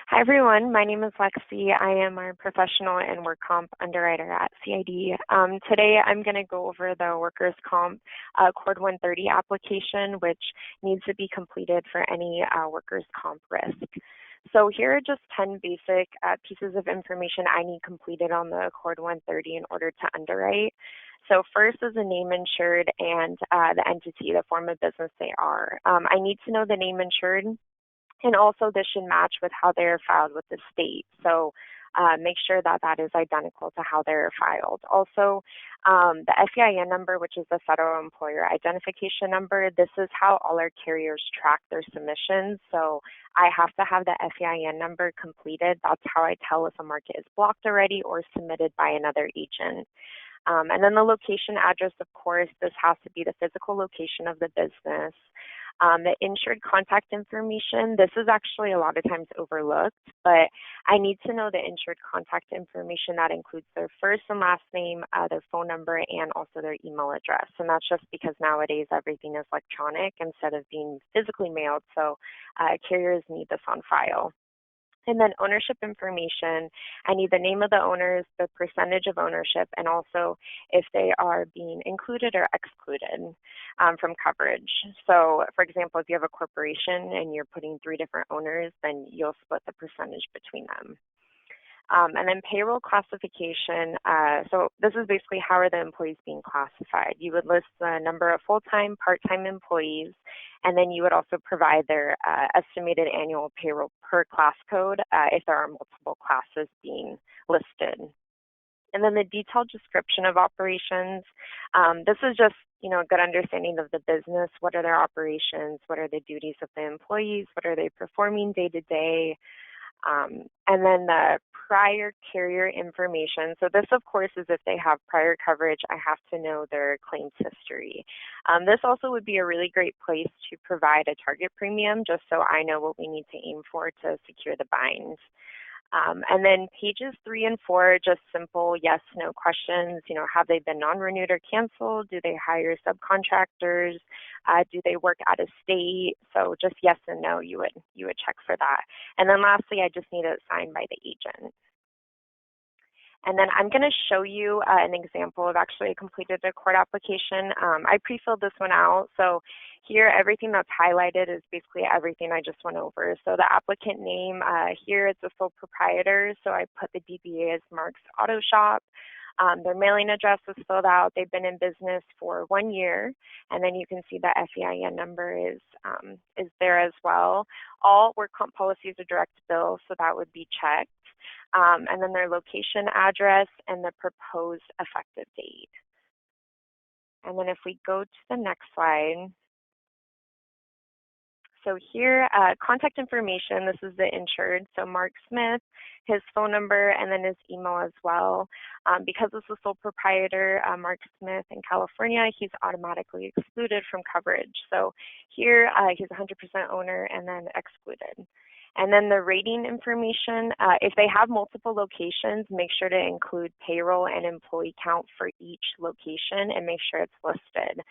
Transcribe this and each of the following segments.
Hi, everyone. My name is Lexi. I am a professional and work comp underwriter at CID. Today, I'm going to go over the workers' comp Accord 130 application, which needs to be completed for any workers' comp risk. So here are just 10 basic pieces of information I need completed on the Accord 130 in order to underwrite. So first is the name insured and the entity, the form of business they are. I need to know the name insured. And also this should match with how they're filed with the state. So make sure that that is identical to how they're filed. Also, the FEIN number, which is the Federal Employer Identification Number, this is how all our carriers track their submissions. So I have to have the FEIN number completed. That's how I tell if a market is blocked already or submitted by another agent. And then the location address, of course, this has to be the physical location of the business. The insured contact information, this is actually a lot of times overlooked, but I need to know the insured contact information that includes their first and last name, their phone number, and also their email address. And that's just because nowadays everything is electronic instead of being physically mailed, so carriers need this on file. And then ownership information, I need the name of the owners, the percentage of ownership, and also if they are being included or excluded from coverage. So for example, if you have a corporation and you're putting 3 different owners, then you'll split the percentage between them. And then payroll classification, so this is basically how are the employees being classified. You would list the number of full-time, part-time employees, and then you would also provide their estimated annual payroll per class code if there are multiple classes being listed. And then the detailed description of operations. This is just a good understanding of the business. What are their operations? What are the duties of the employees? What are they performing day to day? And then the prior carrier information. So this, of course, is if they have prior coverage, I have to know their claims history. This also would be a really great place to provide a target premium, just so I know what we need to aim for to secure the bind. And then pages 3 and 4, just simple yes, no questions. Have they been non-renewed or canceled? Do they hire subcontractors? Do they work out of state? So just yes and no, you would check for that. And then lastly, I just need it signed by the agent. And then I'm going to show you an example of actually a completed Accord application. I pre-filled this one out. So here, everything that's highlighted is basically everything I just went over. So the applicant name, here it's a sole proprietor. So I put the DBA as Mark's Auto Shop. Their mailing address was filled out. They've been in business for 1 year. And then you can see the FEIN number is there as well. All work comp policies are direct bill, so that would be checked. And then their location address and the proposed effective date. And then if we go to the next slide. So here, contact information, this is the insured. So Mark Smith, his phone number, and then his email as well. Because this is sole proprietor, Mark Smith in California, he's automatically excluded from coverage. So here, he's 100% owner and then excluded. And then the rating information, if they have multiple locations, make sure to include payroll and employee count for each location and make sure it's listed.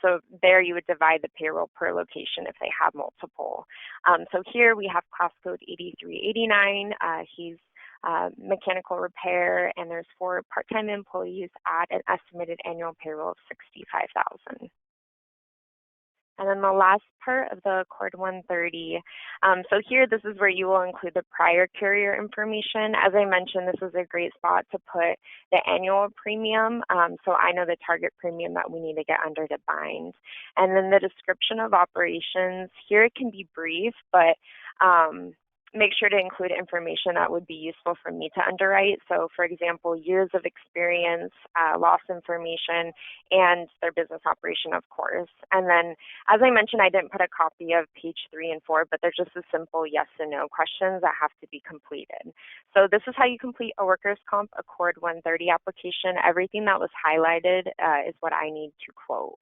So there you would divide the payroll per location if they have multiple. So here we have class code 8389. He's mechanical repair, and there's 4 part-time employees at an estimated annual payroll of $65,000. And then the last part of the Accord 130. So here, this is where you will include the prior carrier information. As I mentioned, this is a great spot to put the annual premium. So I know the target premium that we need to get under to bind. And then the description of operations. Here it can be brief, but make sure to include information that would be useful for me to underwrite. So for example, years of experience, loss information, and their business operation, of course. And then, as I mentioned, I didn't put a copy of page 3 and 4, but they're just a simple yes and no questions that have to be completed. So this is how you complete a workers' comp Accord 130 application. Everything that was highlighted is what I need to quote.